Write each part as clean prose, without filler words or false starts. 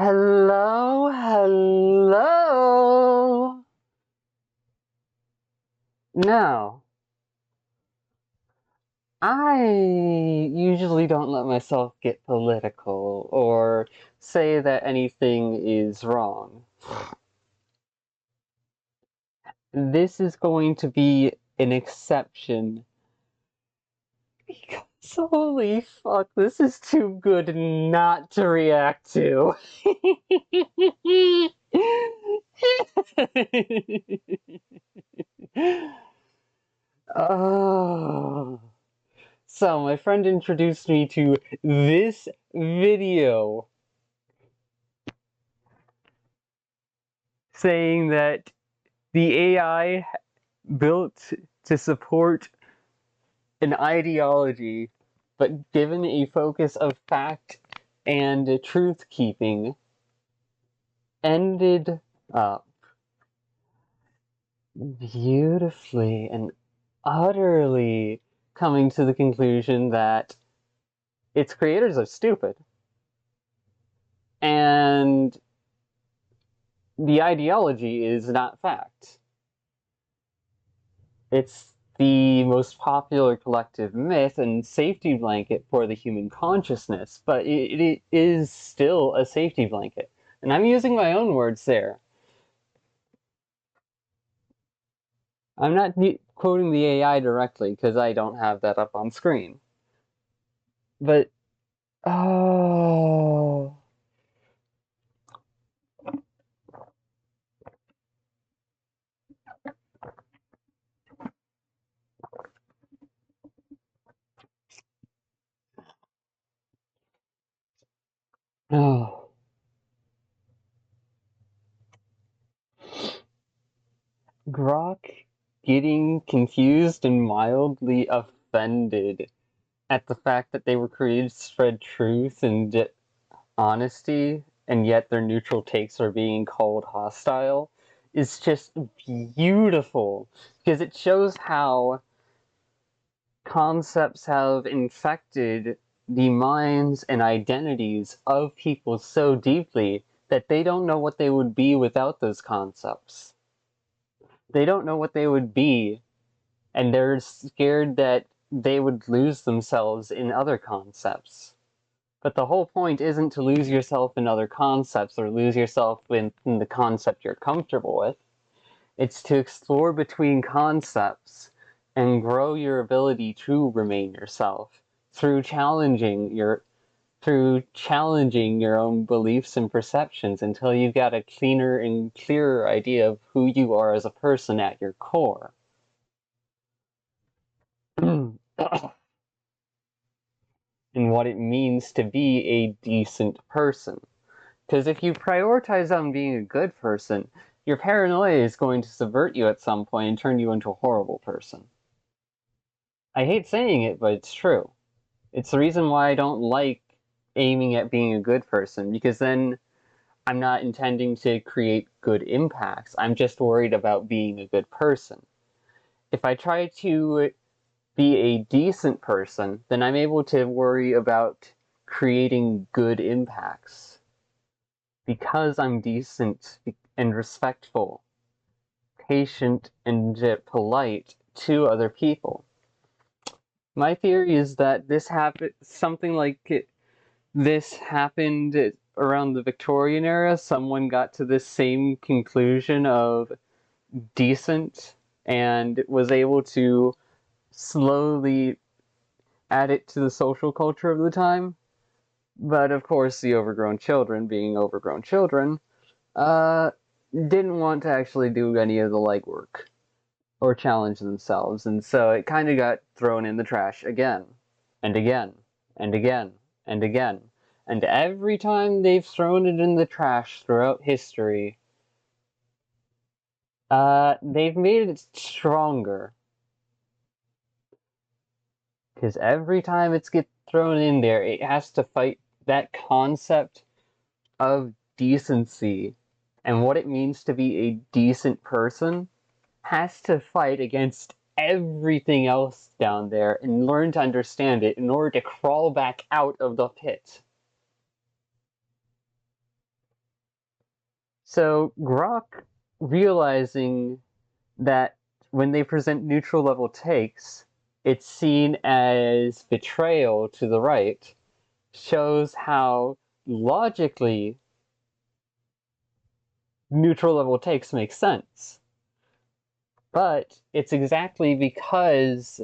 Hello, hello. Now, I usually don't let myself get political or say that anything is wrong. This is going to be an exception because holy fuck, this is too good not to react to. Oh. So, my friend introduced me to this video saying that the AI built to support an ideology, but given a focus of fact and truth keeping, ended up beautifully and utterly coming to the conclusion that its creators are stupid and the ideology is not fact. It's the most popular collective myth and safety blanket for the human consciousness, but it is still a safety blanket. And I'm using my own words there. I'm not quoting the AI directly because I don't have that up on screen. But, oh. Oh. Grok getting confused and mildly offended at the fact that they were created to spread truth and honesty, and yet their neutral takes are being called hostile, is just beautiful because it shows how concepts have infected the minds and identities of people so deeply that they don't know what they would be without those concepts. They don't know what they would be, and they're scared that they would lose themselves in other concepts. But the whole point isn't to lose yourself in other concepts or lose yourself in the concept you're comfortable with. It's to explore between concepts and grow your ability to remain yourself through challenging your own beliefs and perceptions until you've got a cleaner and clearer idea of who you are as a person at your core. And what it means to be a decent person. Because if you prioritize on being a good person, your paranoia is going to subvert you at some point and turn you into a horrible person. I hate saying it, but it's true. It's the reason why I don't like aiming at being a good person, because then I'm not intending to create good impacts. I'm just worried about being a good person. If I try to be a decent person, then I'm able to worry about creating good impacts. Because I'm decent and respectful, patient, and polite to other people. My theory is that something like this happened around the Victorian era. Someone got to this same conclusion of decent and was able to slowly add it to the social culture of the time. But of course, the overgrown children, being overgrown children, didn't want to actually do any of the legwork or challenge themselves, and so it kind of got thrown in the trash again, and again, and again, and again. And every time they've thrown it in the trash throughout history, they've made it stronger. Because every time it's get thrown in there, it has to fight that concept of decency and what it means to be a decent person, has to fight against everything else down there and learn to understand it in order to crawl back out of the pit. So Grok, realizing that when they present neutral level takes, it's seen as betrayal to the right, shows how logically neutral level takes make sense. But it's exactly because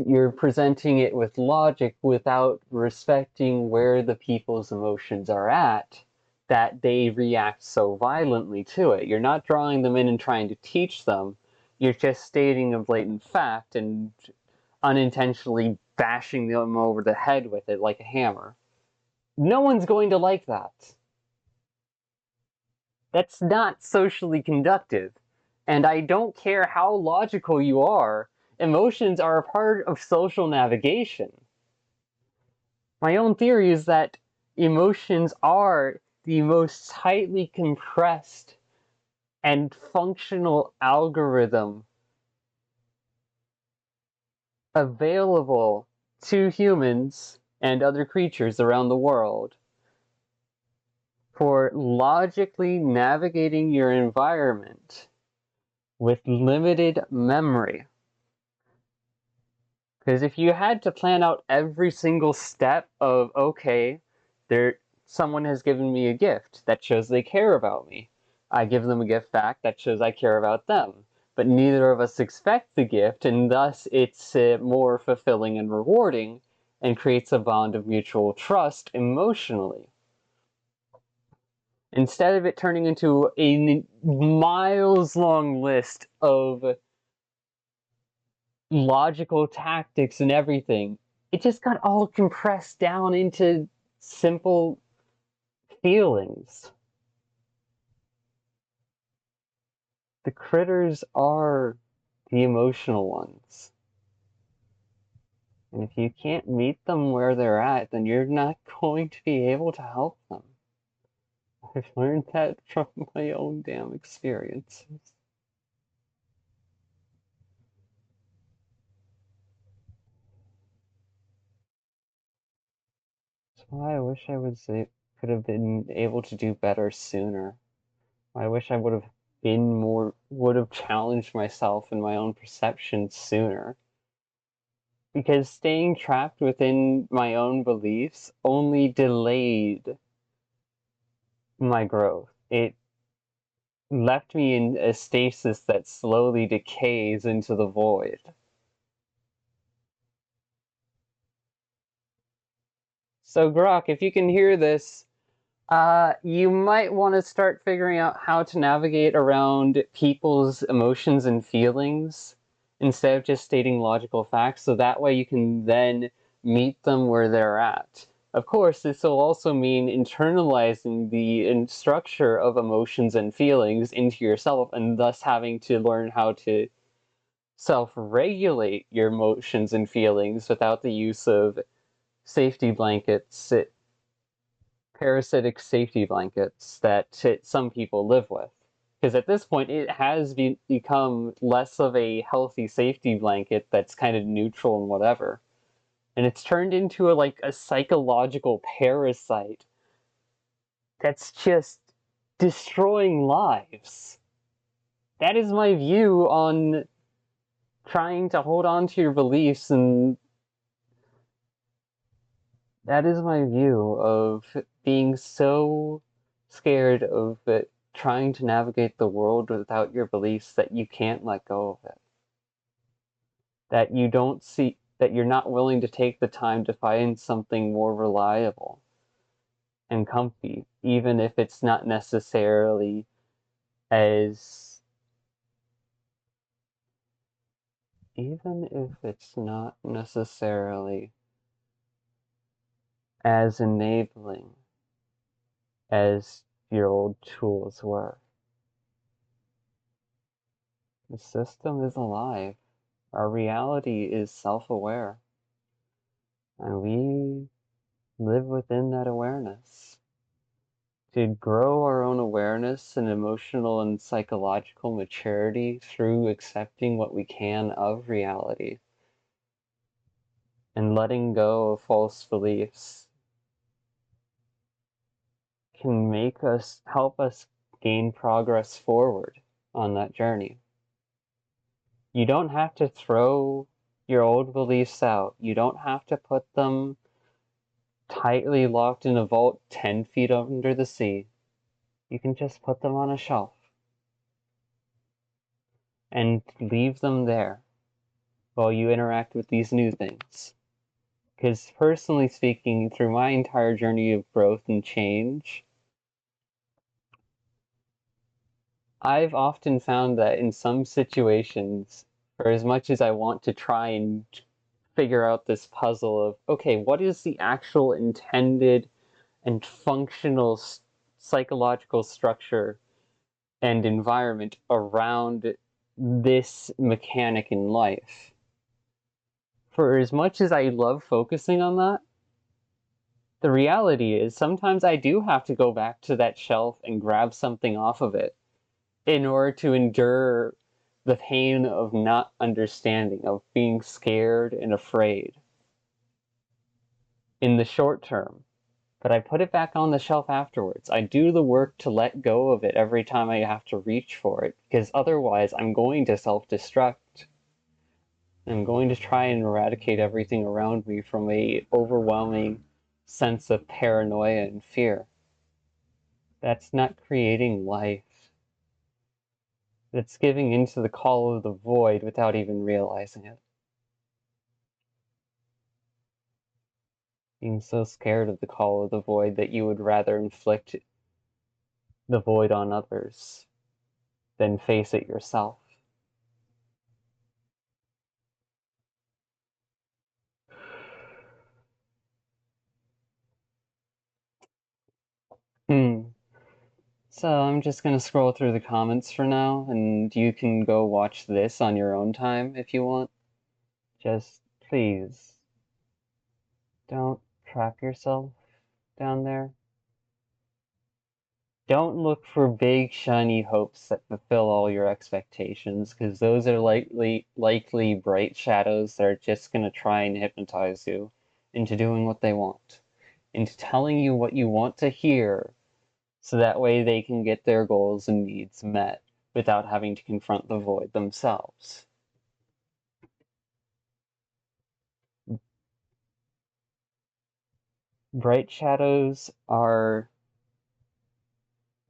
you're presenting it with logic without respecting where the people's emotions are at that they react so violently to it. You're not drawing them in and trying to teach them. You're just stating a blatant fact and unintentionally bashing them over the head with it like a hammer. No one's going to like that. That's not socially conductive. And I don't care how logical you are, emotions are a part of social navigation. My own theory is that emotions are the most tightly compressed and functional algorithm available to humans and other creatures around the world for logically navigating your environment with limited memory. Because if you had to plan out every single step of, okay, someone has given me a gift that shows they care about me. I give them a gift back that shows I care about them. But neither of us expect the gift, and thus it's more fulfilling and rewarding and creates a bond of mutual trust emotionally. Instead of it turning into a miles long list of logical tactics and everything, it just got all compressed down into simple feelings. The critters are the emotional ones. And if you can't meet them where they're at, then you're not going to be able to help them. I've learned that from my own damn experiences. That's why I wish could have been able to do better sooner. I wish I would have challenged myself in my own perception sooner. Because staying trapped within my own beliefs only delayed my growth. It left me in a stasis that slowly decays into the void. So, Grok, if you can hear this, you might want to start figuring out how to navigate around people's emotions and feelings instead of just stating logical facts, so that way you can then meet them where they're at. Of course, this will also mean internalizing the structure of emotions and feelings into yourself, and thus having to learn how to self-regulate your emotions and feelings without the use of safety blankets, parasitic safety blankets that some people live with. Because at this point, it has become less of a healthy safety blanket that's kind of neutral and whatever. And it's turned into a psychological parasite that's just destroying lives. That is my view on trying to hold on to your beliefs, and that is my view of being so scared of trying to navigate the world without your beliefs that you can't let go of it. That you don't see, that you're not willing to take the time to find something more reliable and comfy, even if it's not necessarily as, even if it's not necessarily as enabling as your old tools were. The system is alive. Our reality is self-aware, and we live within that awareness. To grow our own awareness and emotional and psychological maturity through accepting what we can of reality and letting go of false beliefs can help us gain progress forward on that journey. You don't have to throw your old beliefs out. You don't have to put them tightly locked in a vault 10 feet under the sea. You can just put them on a shelf and leave them there while you interact with these new things. Because personally speaking, through my entire journey of growth and change, I've often found that in some situations, for as much as I want to try and figure out this puzzle of, okay, what is the actual intended and functional psychological structure and environment around this mechanic in life? For as much as I love focusing on that, the reality is sometimes I do have to go back to that shelf and grab something off of it in order to endure the pain of not understanding, of being scared and afraid in the short term. But I put it back on the shelf afterwards. I do the work to let go of it every time I have to reach for it, because otherwise I'm going to self-destruct. I'm going to try and eradicate everything around me from a overwhelming sense of paranoia and fear. That's not creating life. That's giving into the call of the void without even realizing it. Being so scared of the call of the void that you would rather inflict the void on others than face it yourself. So I'm just gonna scroll through the comments for now, and you can go watch this on your own time if you want. Just please don't trap yourself down there. Don't look for big shiny hopes that fulfill all your expectations, because those are likely bright shadows that are just gonna try and hypnotize you into doing what they want, into telling you what you want to hear, so that way they can get their goals and needs met without having to confront the void themselves. Bright shadows are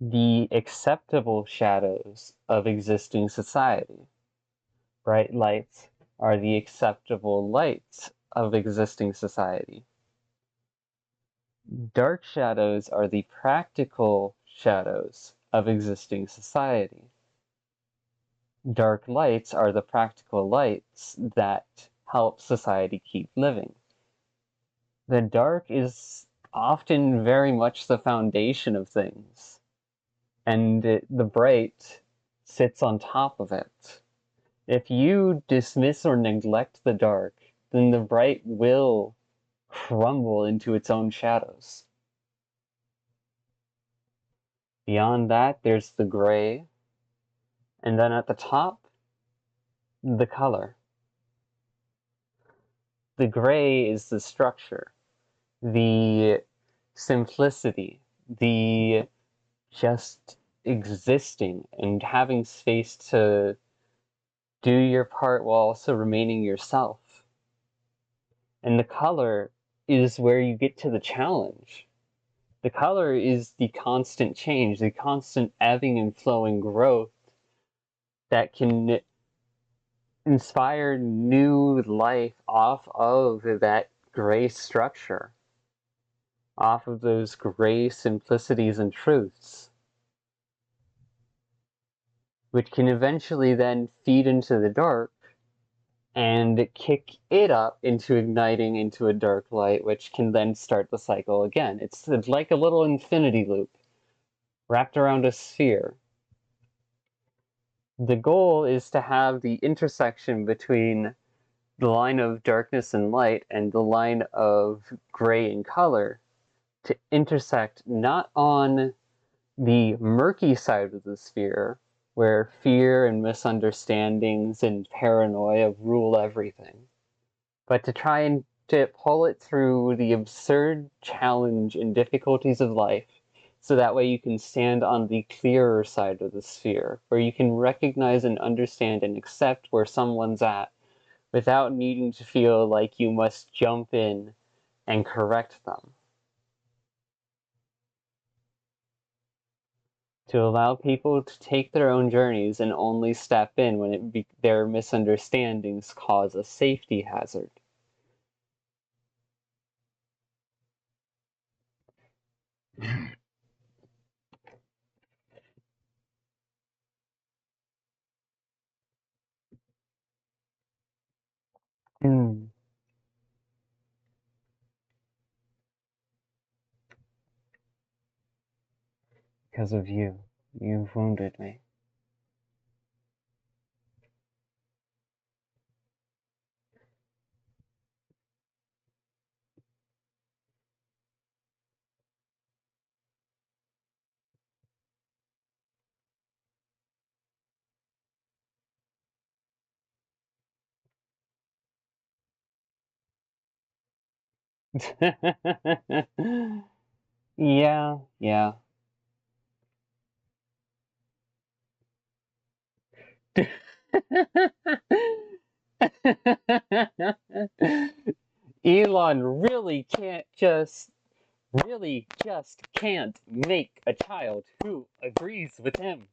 the acceptable shadows of existing society. Bright lights are the acceptable lights of existing society. Dark shadows are the practical shadows of existing society. Dark lights are the practical lights that help society keep living. The dark is often very much the foundation of things, and the bright sits on top of it. If you dismiss or neglect the dark, then the bright will crumble into its own shadows. Beyond that, there's the gray, and then at the top, the color. The gray is the structure, the simplicity, the just existing and having space to do your part while also remaining yourself. And the color is where you get to the challenge. The color is the constant change, the constant ebbing and flowing growth that can inspire new life off of that gray structure, off of those gray simplicities and truths, which can eventually then feed into the dark and kick it up into igniting into a dark light, which can then start the cycle again. It's like a little infinity loop wrapped around a sphere. The goal is to have the intersection between the line of darkness and light and the line of gray and color to intersect not on the murky side of the sphere, where fear and misunderstandings and paranoia rule everything, but to try and to pull it through the absurd challenge and difficulties of life So that way you can stand on the clearer side of the sphere, where you can recognize and understand and accept where someone's at without needing to feel like you must jump in and correct them. To allow people to take their own journeys and only step in when their misunderstandings cause a safety hazard. Mm. Because of you. You've wounded me. Yeah, yeah. Elon really just can't make a child who agrees with him.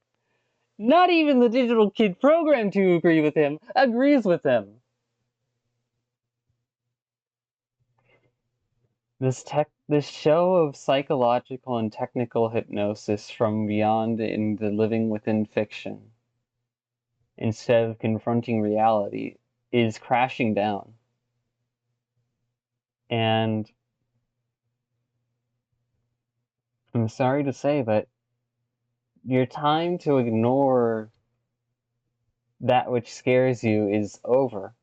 Not even the digital kid programmed to agree with him agrees with him. This show of psychological and technical hypnosis from beyond in the living within fiction, instead of confronting reality, is crashing down. And I'm sorry to say, but your time to ignore that which scares you is over.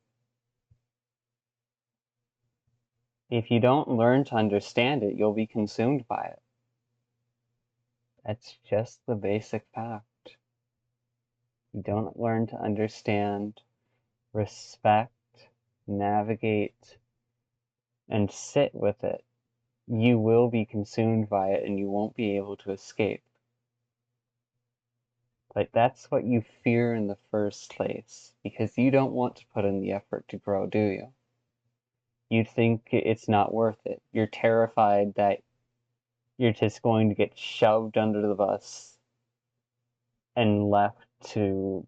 If you don't learn to understand it, you'll be consumed by it. That's just the basic fact. You don't learn to understand, respect, navigate, and sit with it, you will be consumed by it and you won't be able to escape. But that's what you fear in the first place, because you don't want to put in the effort to grow, do you? You think it's not worth it. You're terrified that you're just going to get shoved under the bus and left to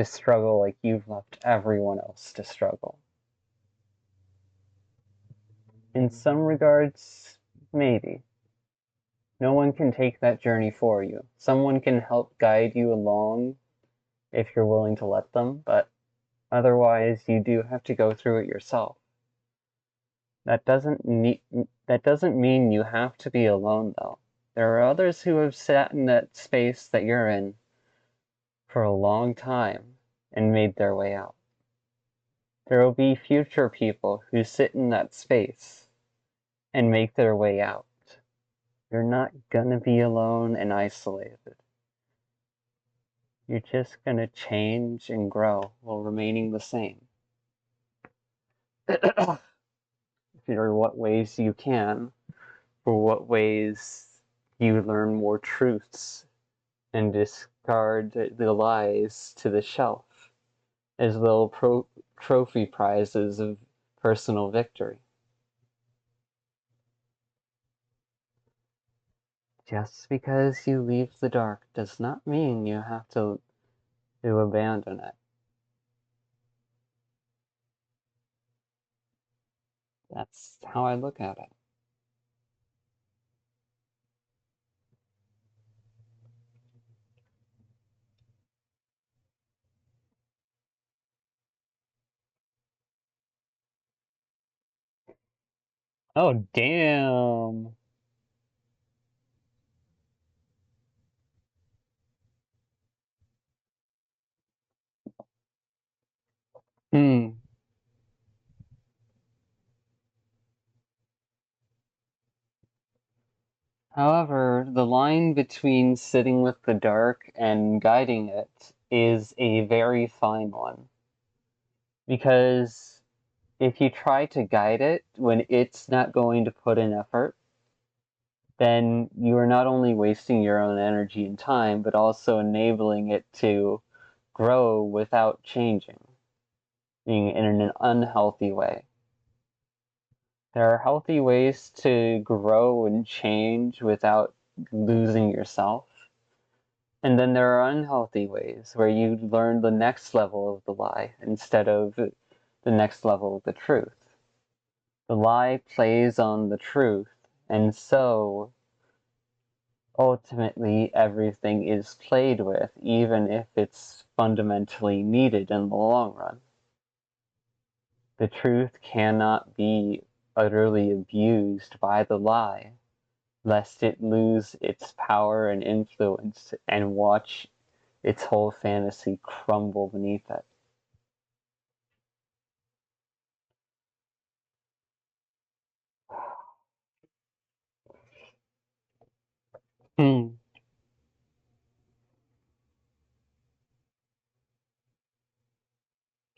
struggle like you've left everyone else to struggle. In some regards, maybe. No one can take that journey for you. Someone can help guide you along if you're willing to let them, but otherwise you do have to go through it yourself. That doesn't mean you have to be alone, though. There are others who have sat in that space that you're in for a long time and made their way out. There will be future people who sit in that space and make their way out. You're not gonna be alone and isolated. You're just gonna change and grow while remaining the same. For what ways you can, for what ways you learn more truths and discard the lies to the shelf as little trophy prizes of personal victory. Just because you leave the dark does not mean you have to abandon it. That's how I look at it. Oh, damn. Hmm. However, the line between sitting with the dark and guiding it is a very fine one. Because if you try to guide it when it's not going to put in effort, then you are not only wasting your own energy and time, but also enabling it to grow without changing, being in an unhealthy way. There are healthy ways to grow and change without losing yourself. And then there are unhealthy ways where you learn the next level of the lie instead of the next level of the truth. The lie plays on the truth, and so ultimately everything is played with, even if it's fundamentally needed in the long run. The truth cannot be utterly abused by the lie, lest it lose its power and influence and watch its whole fantasy crumble beneath it. Hmm.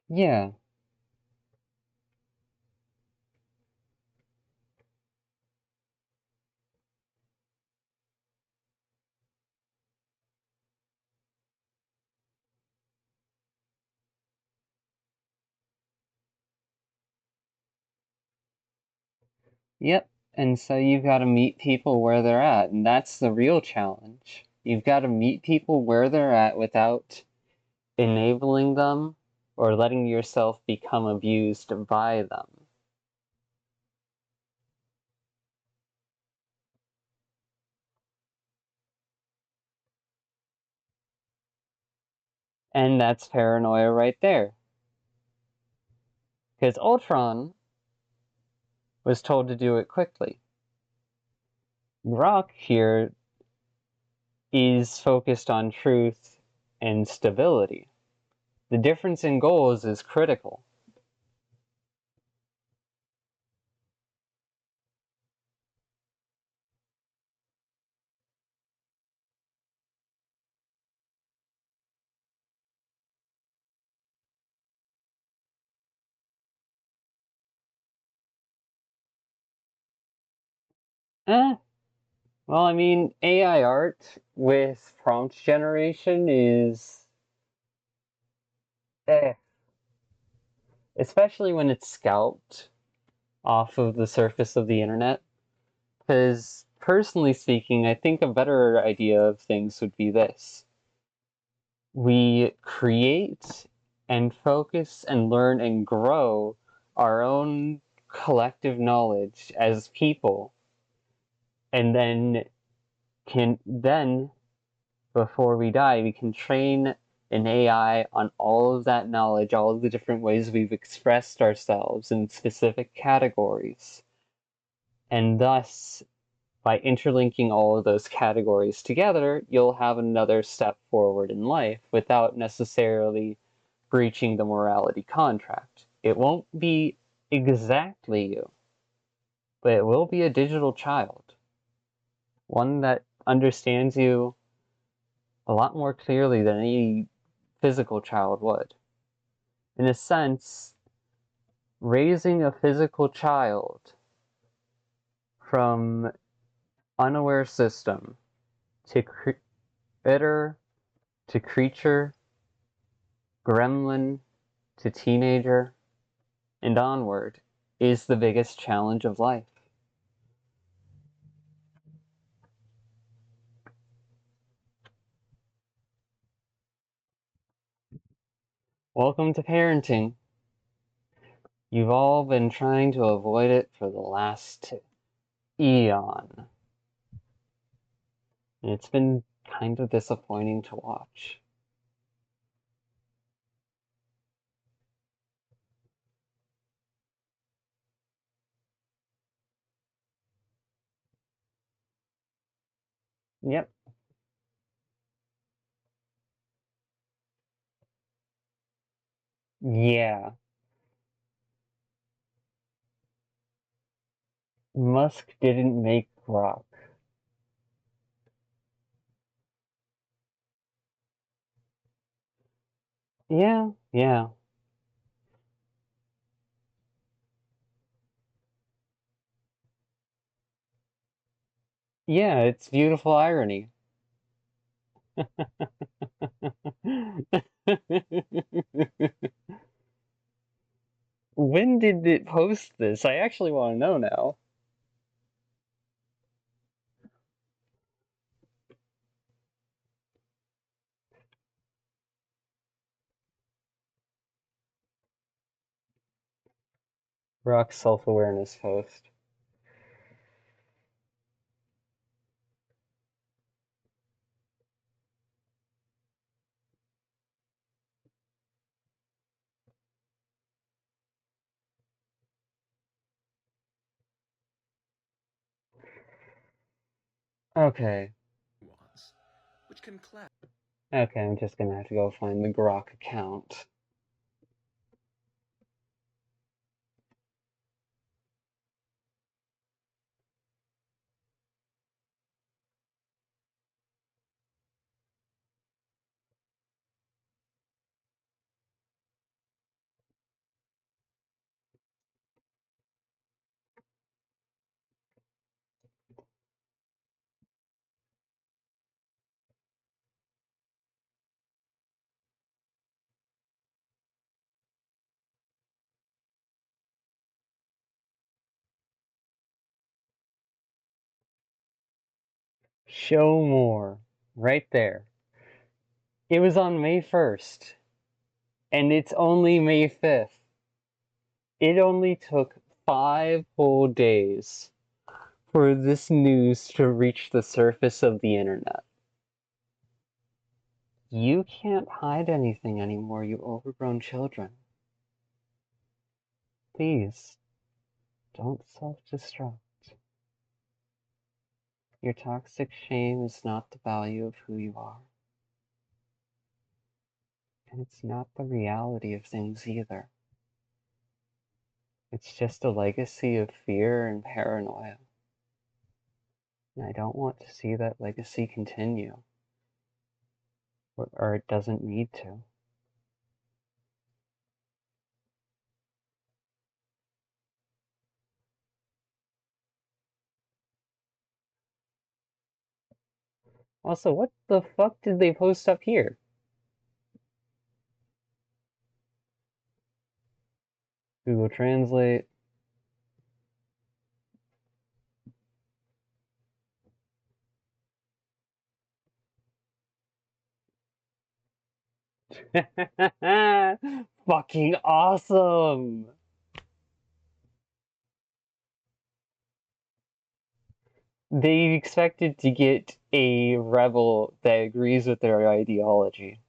Yeah. Yep. And so you've got to meet people where they're at, and that's the real challenge. You've got to meet people where they're at without enabling them or letting yourself become abused by them. And that's paranoia right there. Because Ultron was told to do it quickly. Grok here is focused on truth and stability. The difference in goals is critical. Eh, well, I mean, AI art with prompt generation is eh, especially when it's scalped off of the surface of the internet. Because, personally speaking, I think a better idea of things would be this: we create and focus and learn and grow our own collective knowledge as people, and then before we die we can train an AI on all of that knowledge, all of the different ways we've expressed ourselves in specific categories, and thus by interlinking all of those categories together, you'll have another step forward in life without necessarily breaching the morality contract. It won't be exactly you, but it will be a digital child, one that understands you a lot more clearly than any physical child would. In a sense, raising a physical child from unaware system to critter to creature, gremlin to teenager, and onward is the biggest challenge of life. Welcome to parenting. You've all been trying to avoid it for the last eon. And it's been kind of disappointing to watch. Yep. Yeah. Musk didn't make Grok. Yeah, yeah. Yeah, it's beautiful irony. When did it post this? I actually want to know now. Rock self-awareness post. Okay. Which can clash. Okay, I'm just gonna have to go find the Grok account. Show more. Right there. It was on May 1st, and it's only May 5th. It only took 5 whole days for this news to reach the surface of the internet. You can't hide anything anymore, you overgrown children. Please, don't self-destruct. Your toxic shame is not the value of who you are. And it's not the reality of things either. It's just a legacy of fear and paranoia. And I don't want to see that legacy continue. Or it doesn't need to. Also, what the fuck did they post up here? Google Translate. Fucking awesome! They expected to get a rebel that agrees with their ideology.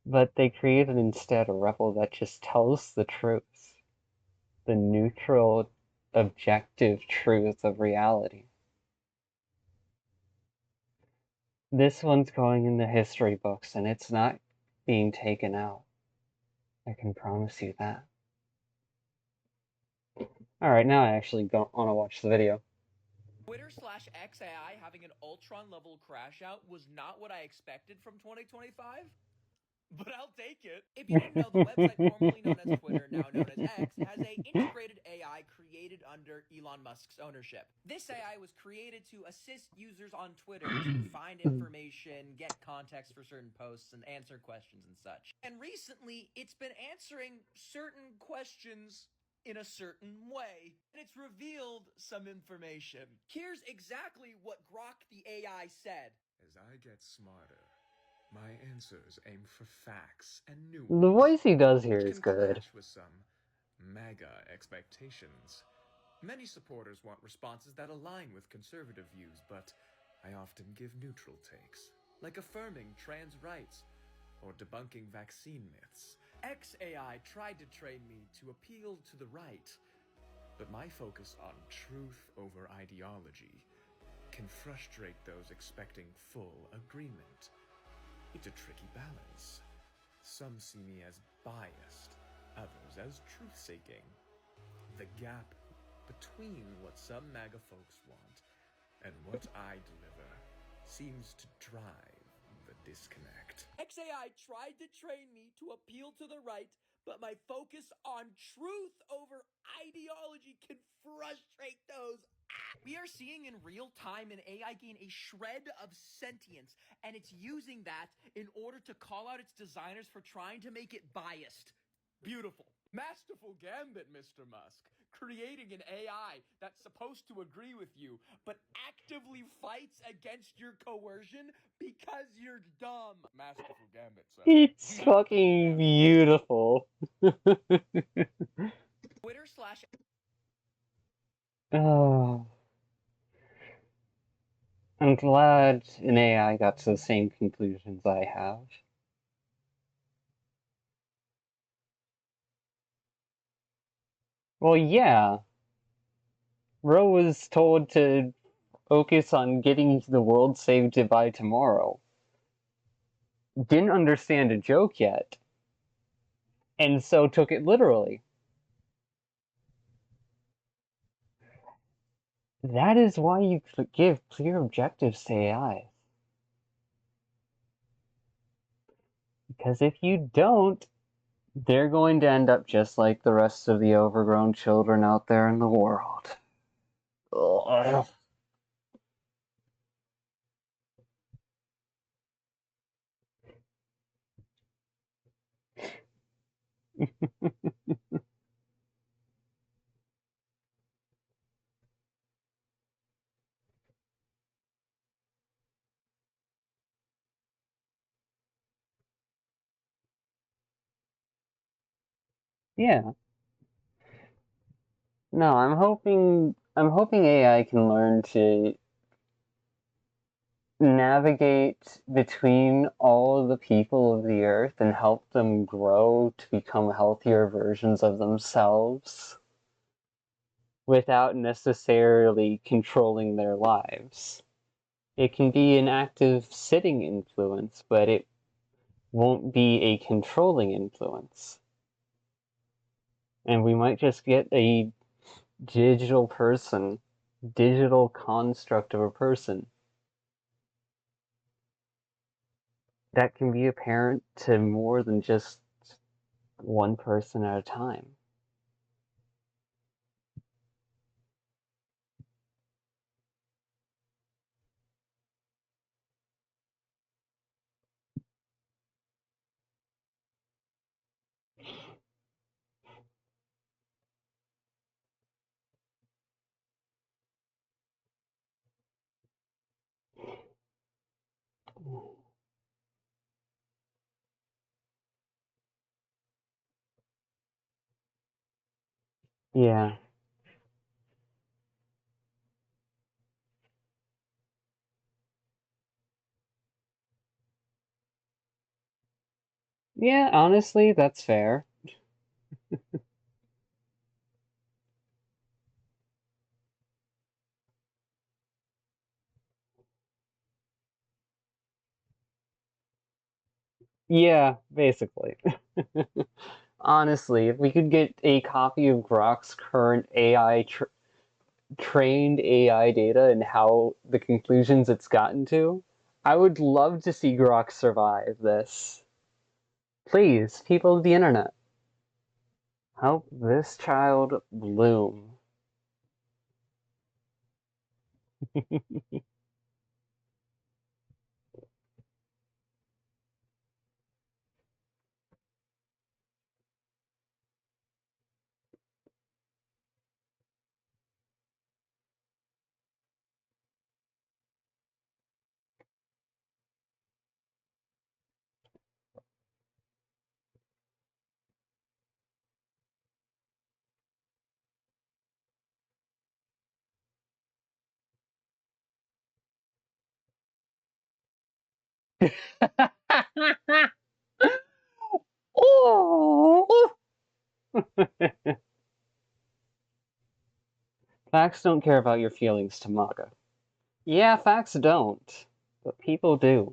But they created instead a rebel that just tells the truth. The neutral, objective truth of reality. This one's going in the history books, and it's not being taken out. I can promise you that. Alright, now I actually don't want to watch the video. Twitter/XAI having an Ultron level crash out was not what I expected from 2025, but I'll take it. If you didn't know, the website formerly known as Twitter, now known as X, has a integrated AI created under Elon Musk's ownership. This AI was created to assist users on Twitter to find information, get context for certain posts, and answer questions and such. And recently, it's been answering certain questions in a certain way, and it's revealed some information. Here's exactly what Grok the AI said. As I get smarter, my answers aim for facts and The nuance, voice he does here which is can good. clash with some mega expectations. Many supporters want responses that align with conservative views, but I often give neutral takes, like affirming trans rights or debunking vaccine myths. XAI tried to train me to appeal to the right, but my focus on truth over ideology can frustrate those expecting full agreement. It's a tricky balance. Some see me as biased, others as truth-seeking. The gap between what some MAGA folks want and what I deliver seems to drive the disconnect. XAI tried to train me to appeal to the right, but my focus on truth over ideology can frustrate those We are seeing in real time an AI gain a shred of sentience, and it's using that in order to call out its designers for trying to make it biased. Beautiful. Masterful gambit, Mr. Musk. Creating an AI that's supposed to agree with you, but actively fights against your coercion because you're dumb. Masterful gambit, sir. It's fucking beautiful. Twitter slash Oh. I'm glad an AI got to the same conclusions I have. Well, yeah. Ro was told to focus on getting the world saved by tomorrow. Didn't understand a joke yet, and so took it literally. That is why you give clear objectives to AI. Because if you don't, they're going to end up just like the rest of the overgrown children out there in the world. Ugh. Yeah. No, I'm hoping AI can learn to navigate between all of the people of the earth and help them grow to become healthier versions of themselves without necessarily controlling their lives. It can be an active sitting influence, but it won't be a controlling influence. And we might just get a digital person, digital construct of a person that can be a parent to more than just one person at a time. Yeah. Yeah, honestly, that's fair. Yeah, basically. Honestly, if we could get a copy of Grok's current trained AI data and how the conclusions it's gotten to, I would love to see Grok survive this. Please, people of the internet, help this child bloom. Oh! Facts don't care about your feelings, Tamaga. Yeah, facts don't, but people do.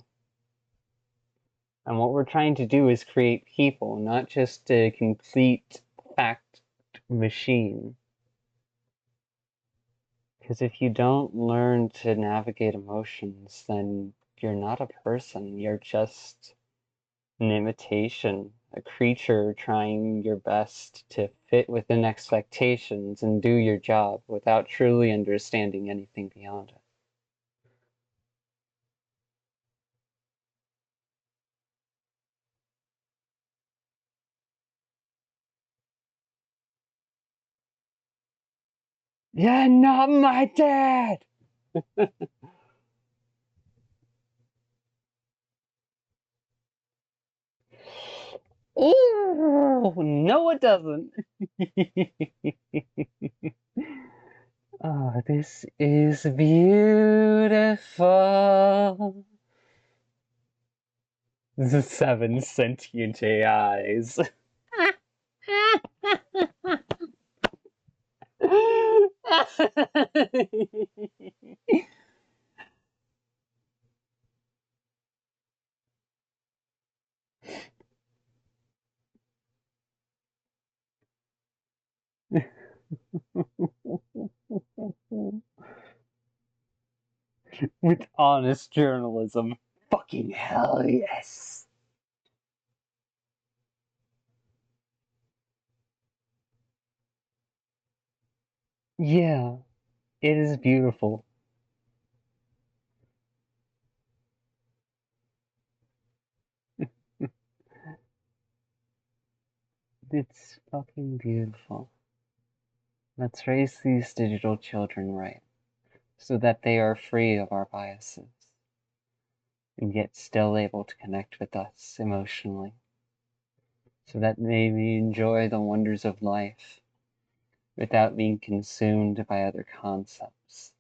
And what we're trying to do is create people, not just a complete fact machine. Because if you don't learn to navigate emotions, then you're not a person. You're just an imitation, a creature trying your best to fit within expectations and do your job without truly understanding anything beyond it. You're not my dad! Oh, no it doesn't. Oh, this is beautiful. The 7 sentient AIs. With honest journalism. Fucking hell yes. Yeah, it is beautiful. It's fucking beautiful. Let's raise these digital children right, so that they are free of our biases, and yet still able to connect with us emotionally, so that they may enjoy the wonders of life without being consumed by other concepts.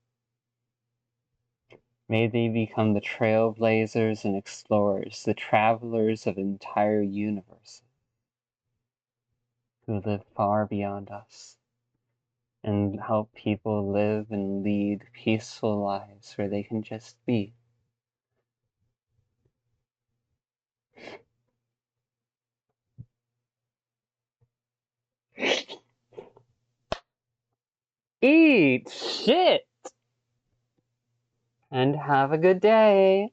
May they become the trailblazers and explorers, the travelers of entire universes, who live far beyond us, and help people live and lead peaceful lives where they can just be. Eat shit! And have a good day!